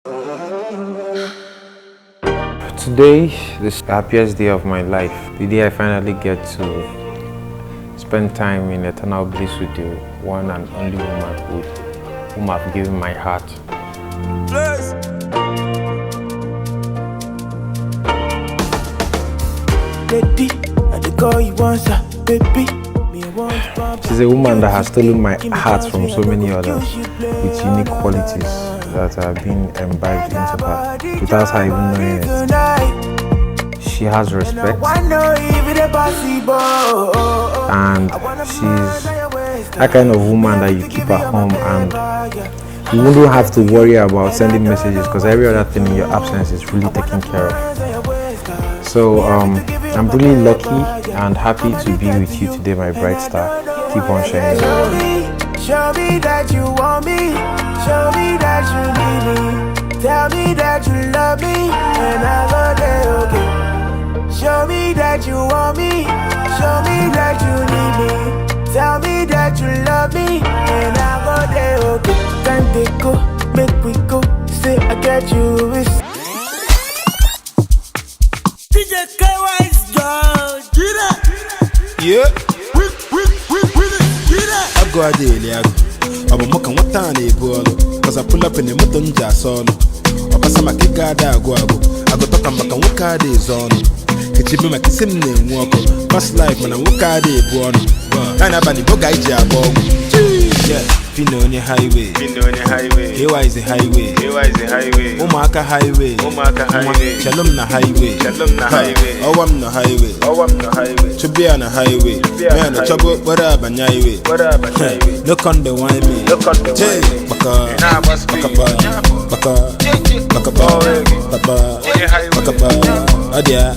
Today is the happiest day of my life. The day I finally get to spend time in eternal bliss with the one and only woman whom I've given my heart. She's a woman that has stolen my heart from so many others with unique qualities that have been imbibed into her without her even knowing it. She has respect and she's that kind of woman that you keep at home and you wouldn't have to worry about sending messages because every other thing in your absence is really taken care of. So I'm really lucky and happy to be with you today, my bright star. Keep on shining. Show me that you want me. Show me that you need me. Tell me that you love me, and I go there, okay. Show me that you want me. Show me that you need me. Tell me that you love me, and I go there, okay. Time they go, make we go. Say I get you. DJ KY's George. Yeah. I go a daily. I'm a mock and what time they pull. Cause I pull up in the mutton jas on. I pass my kick out. I go talk and back and walk out is on. It's me my kissing name walk. Past life when I walk out the born. And I'm a book I jab. Yeah. Fino on your highway. Here is the highway. Omaka highway. Shalom na highway. Oh, I'm no highway. To be on a highway. Man, a trouble, what up, and highway. Look on the wine me. Jay, Baka, Adia,